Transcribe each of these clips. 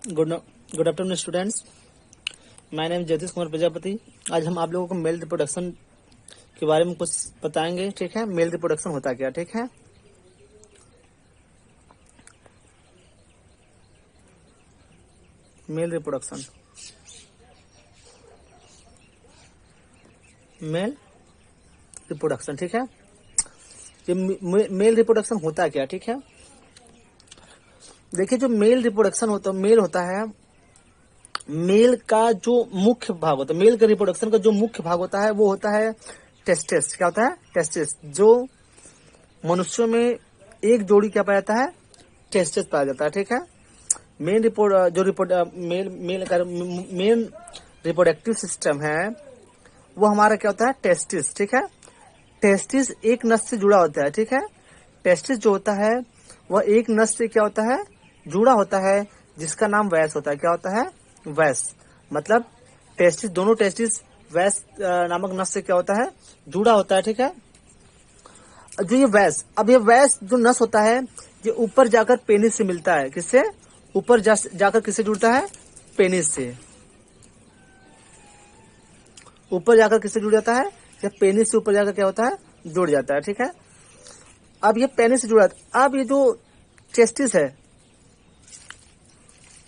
Good good afternoon students. My name ज्योतिष कुमार प्रजापति। आज हम आप लोगों को मेल रिप्रोडक्शन के बारे में कुछ बताएंगे। ठीक है, मेल रिप्रोडक्शन होता क्या। ठीक है, मेल रिप्रोडक्शन, मेल रिप्रोडक्शन। ठीक है, ये मेल रिप्रोडक्शन होता क्या। ठीक है, देखिए जो मेल रिप्रोडक्शन होता है, मेल होता है, मेल का जो मुख्य भाग होता है, मेल के रिप्रोडक्शन का जो मुख्य भाग होता है वो होता है टेस्टिस। क्या होता है? टेस्टिस। जो मनुष्यों में एक जोड़ी क्या पाया जाता है? टेस्टिस पाया जाता है। ठीक है, मेन रिपोर्ट जो रिपोर्ट मेल मेल का मेन रिप्रोडक्टिव सिस्टम है वो हमारा क्या होता है? टेस्टिस। ठीक है, टेस्टिस एक नस से जुड़ा होता है। ठीक है, टेस्टिस जो होता है वह एक नस से क्या होता है? जुड़ा होता है, जिसका नाम वैस होता है। क्या होता है? वैस। मतलब टेस्टिस, दोनों टेस्टिस वैस नामक नस से क्या होता है? जुड़ा होता है। ठीक है, जो ये वैस, अब ये वैस जो नस होता है ये ऊपर जाकर पेनिस से मिलता है। किससे? ऊपर जाकर किससे जुड़ता है? पेनिस से। ऊपर जाकर किससे जुड़ जाता है? या पेनिस से ऊपर जाकर क्या होता है? जुड़ जाता है। ठीक है, अब ये पेनिस से जुड़ा था। अब ये जो टेस्टिस है,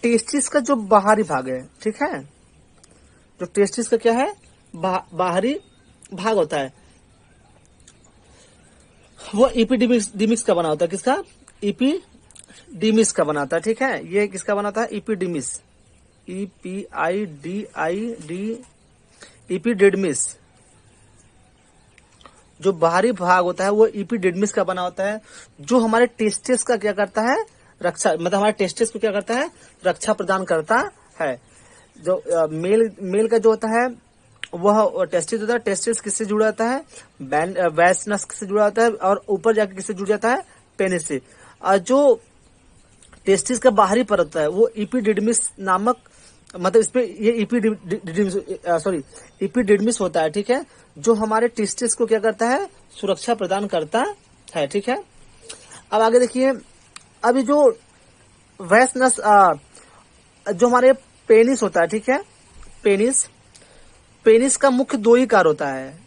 टेस्टिस का जो बाहरी भाग है, ठीक है, जो टेस्टिस का क्या है? बाहरी भाग होता है, वो इपिडिमिस का बना होता है। किसका? इपिडिमिस का बनाता है। ठीक है, ये किसका बनाता है? इपिडिमिस, EPIDID, इपिडिडमिस। जो बाहरी भाग होता है वो इपिडिडमिस का बना होता है, जो हमारे टेस्टिस का क्या करता है? रक्षा, मतलब हमारे टेस्टिस को क्या करता है? रक्षा प्रदान करता है। जो मेल का जो होता है वह टेस्टिस होता है। टेस्टिस किससे जुड़ा होता है? वैसनस से जुड़ा होता है, और ऊपर जाकर किससे जुड़ जाता है? पेनिस से। और जो टेस्टिस का बाहरी परत होता है वो इपिडिडमिस नामक, मतलब इसपे ये इपिडिडमिस होता है। ठीक है, जो हमारे टेस्टिस को क्या करता है? सुरक्षा प्रदान करता है। ठीक है, अब आगे देखिए। अभी जो वैसनस, जो हमारे पेनिस होता है, ठीक है, पेनिस, पेनिस का मुख्य दो ही कार्य होता है,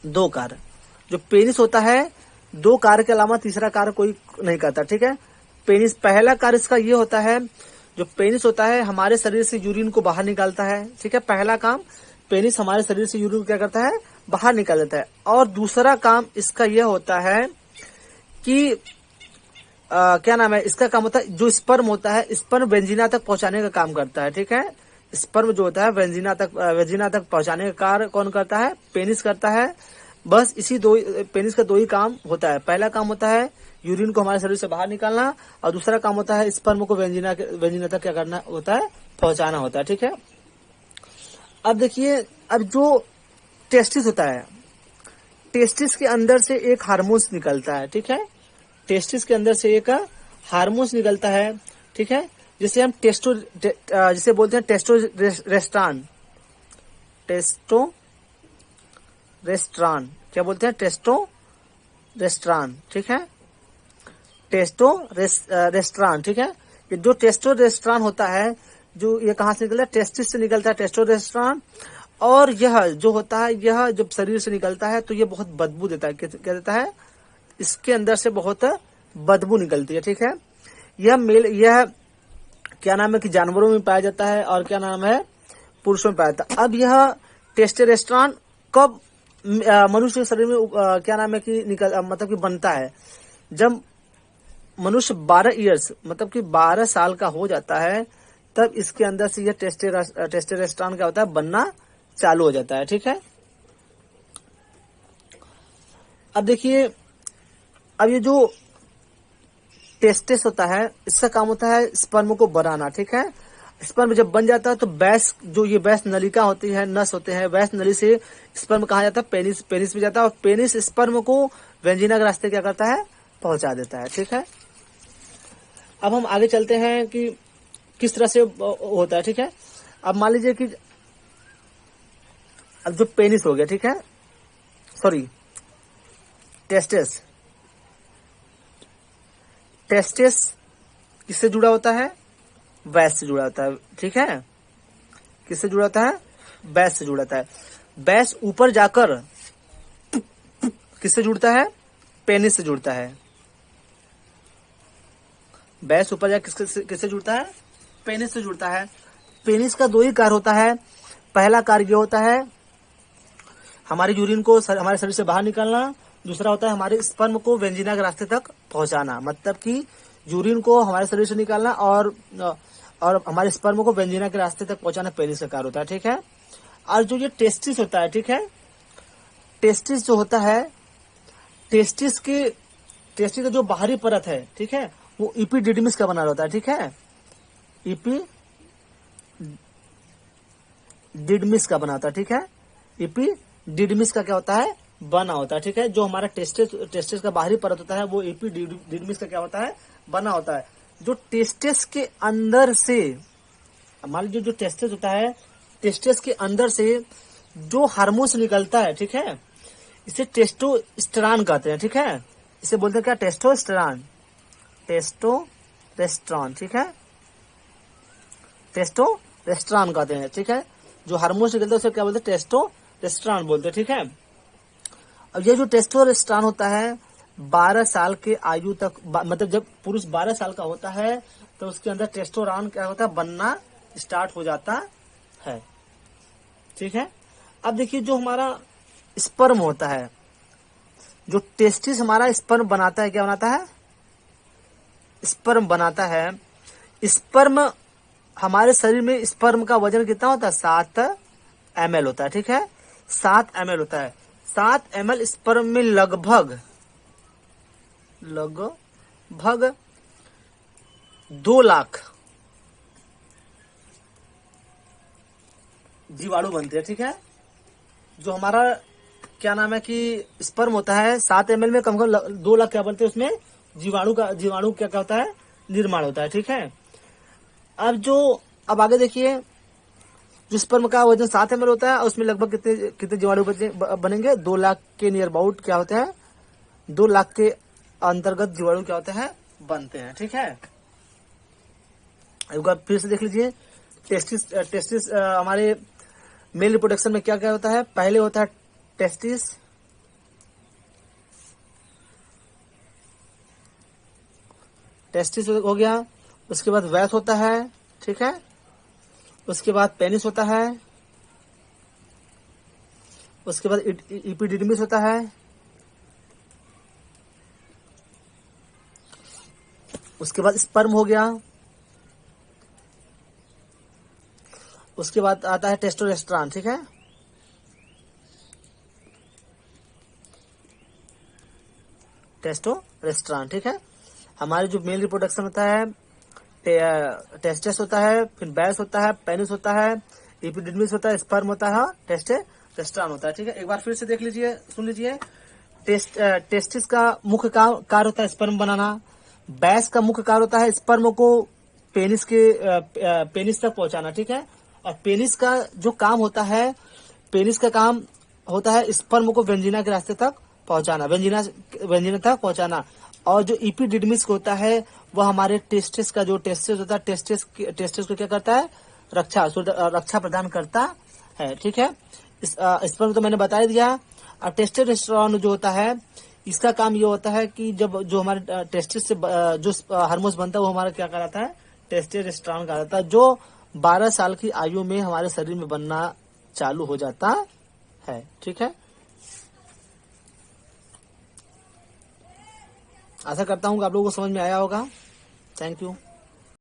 दो कार्य। जो पेनिस होता है, दो कार्य के अलावा तीसरा कार्य कोई नहीं करता। ठीक है, पेनिस, पहला कार्य इसका ये होता है, जो पेनिस होता है हमारे शरीर से यूरिन को बाहर निकालता है। ठीक है, पहला काम पेनिस हमारे शरीर से यूरिन को क्या करता है? बाहर निकाल देता है। और दूसरा काम इसका यह होता है कि क्या नाम है इसका काम होता है, जो स्पर्म होता है, स्पर्म वेजिना तक पहुंचाने का काम करता है। ठीक है, स्पर्म जो होता है वेजिना तक पहुंचाने का कार्य कौन करता है? पेनिस करता है। बस इसी दो, पेनिस का दो ही काम होता है। पहला काम होता है यूरिन को हमारे शरीर से बाहर निकालना, और दूसरा काम होता है स्पर्म को वेजिना तक क्या करना होता है? पहुंचाना होता है। ठीक है, अब देखिए, अब जो टेस्टिस होता है, टेस्टिस के अंदर से एक हार्मोन्स निकलता है। ठीक है, टेस्टिस के अंदर से एक हार्मोन्स निकलता है। ठीक है, जिसे हम जिसे बोलते हैं टेस्टोरेस्ट्रान। क्या बोलते हैं? टेस्टोरेस्ट्रान। ठीक है, टेस्टोरेस्ट्रान। ठीक है, ये जो टेस्टोरेस्ट्रान होता है, जो ये कहाँ से निकलता है? टेस्टिस से निकलता है टेस्टोरेस्ट्रान। और यह जो होता है, यह जब शरीर से निकलता है तो ये बहुत बदबू देता है। क्या देता है? इसके अंदर से बहुत बदबू निकलती है। ठीक है, यह क्या नाम है कि जानवरों में पाया जाता है, और क्या नाम है? पुरुषों में पाया जाता है। अब यह टेस्टोस्टेरोन कब मनुष्य के शरीर में क्या नाम है कि मतलब कि बनता है? जब मनुष्य 12 ईयर्स, मतलब कि 12 साल का हो जाता है, तब इसके अंदर से यह टेस्टोस्टेरोन क्या होता है? बनना चालू हो जाता है। ठीक है, अब देखिए, अब ये जो टेस्टिस होता है, इसका काम होता है स्पर्म को बनाना। ठीक है, स्पर्म जब बन जाता है तो बैस, जो ये बैस नलिका होती है, नस होते हैं, बैस नली से स्पर्म कहा जाता है? पेनिस में जाता है, और पेनिस स्पर्म को वेजिना के रास्ते क्या करता है? पहुंचा देता है। ठीक है, अब हम आगे चलते हैं कि किस तरह से होता है। ठीक है, अब मान लीजिए कि अब जो पेनिस हो गया, ठीक है, सॉरी, टेस्टिस, किससे जुड़ा होता है? बैच से जुड़ा होता है, ठीक है। किससे जुड़ा होता है? बैच से जुड़ा होता है। बैच ऊपर जाकर किससे जुड़ता है? पेनिस से जुड़ता है। बैच ऊपर जाकर किससे जुड़ता है? पेनिस से जुड़ता है। पेनिस का दो ही कार्य होता है। पहला कार्य ये होता है हमारे यूरिन को हमारे शरीर से बाहर निकालना, दूसरा होता है हमारे स्पर्म को वेंजिना के रास्ते तक पहुंचाना। मतलब कि यूरिन को हमारे शरीर से निकालना और हमारे स्पर्म को वेंजिना के रास्ते तक पहुंचाना पेनिस का कार्य होता है, ठीक है। और जो ये टेस्टिस होता है, ठीक है, टेस्टिस जो होता है, टेस्टिस का जो बाहरी परत है, ठीक है, वो इपिडिडमिस का बना होता है, ठीक है। इपिडिडमिस का बना होता है, ठीक है। इपिडिडमिस का क्या होता है? बना होता है, ठीक है। जो हमारा टेस्टिस का बाहरी परत होता है वो एपिडिडमिस का क्या होता है? बना होता है। जो टेस्टिस के अंदर से, मान लीजिए जो टेस्टिस होता है, टेस्टिस के अंदर से जो हार्मोन निकलता है, ठीक है, इसे टेस्टोस्टेरॉन कहते हैं, ठीक है। इसे बोलते हैं क्या? टेस्टोस्टेरॉन, ठीक है, टेस्टोस्टेरॉन कहते हैं, ठीक है। जो हार्मोन निकलता है उसे क्या बोलते हैं? टेस्टोस्टेरॉन बोलते हैं, ठीक है। अब ये जो टेस्टोस्टेरॉन होता है 12 साल के आयु तक, मतलब जब पुरुष 12 साल का होता है तो उसके अंदर टेस्टोस्टेरॉन क्या होता है? बनना स्टार्ट हो जाता है, ठीक है। अब देखिए जो हमारा स्पर्म होता है, जो टेस्टिस हमारा स्पर्म बनाता है, क्या बनाता है? स्पर्म बनाता है। स्पर्म हमारे शरीर में स्पर्म का वजन कितना होता है? 7 ml होता है, ठीक है। 7 ml होता है। 7 ml स्पर्म में लगभग 2 लाख जीवाणु बनते हैं, ठीक है। जो हमारा क्या नाम है कि स्पर्म होता है 7 ml में कम से कम 2 लाख क्या बनते हैं? उसमें जीवाणु क्या होता है? निर्माण होता है, ठीक है। अब आगे देखिए, जो स्पर्म का वजन 7 ml होता है, उसमें लगभग कितने जीवाणु बनेंगे? 2 लाख के नियर अबाउट क्या होते हैं? 2 लाख के अंतर्गत जीवाणु क्या होते हैं? बनते हैं, ठीक है। एक बार फिर से देख लीजिए, टेस्टिस हमारे मेल रिप्रोडक्शन में क्या क्या होता है? पहले होता है टेस्टिस हो गया, उसके बाद वैस होता है, ठीक है। उसके बाद पेनिस होता है, उसके बाद इपिडिडमिस होता है, उसके बाद स्पर्म हो गया, उसके बाद आता है टेस्टोस्टेरॉन, ठीक है। टेस्टोस्टेरॉन, ठीक है। हमारे जो मेल रिप्रोडक्शन होता है, टेस्टिस होता है, फिर बैस होता है, पेनिस होता है, इपिडिडमिस होता है, स्पर्म होता है, टेस्टोस्टेरॉन होता है, ठीक है। एक बार फिर से देख लीजिए, सुन लीजिए। टेस्टिस का मुख्य कार्य होता है स्पर्म बनाना। बैस का मुख्य कार्य होता है स्पर्म को पेनिस तक पहुंचाना, ठीक है। और पेनिस का जो काम होता है, पेनिस का काम होता है स्पर्म को वेंजिना के रास्ते तक पहुंचाना, वेंजिना तक पहुंचाना। और जो इपिडिडमिस होता है वह हमारे टेस्टिस का जो टेस्टिस होता है, टेस्टिस को क्या करता है? रक्षा प्रदान करता है, ठीक है। स्पर्म तो मैंने बता ही दिया। और टेस्टोस्टेरॉन जो होता है, इसका काम ये होता है कि जब जो हमारे टेस्टिस से जो हार्मोन बनता है वो हमारा क्या कहलाता है? टेस्टोस्टेरॉन कहलाता है, जो 12 साल की आयु में हमारे शरीर में बनना चालू हो जाता है, ठीक है। आशा करता हूँ कि आप लोगों को समझ में आया होगा। Thank you.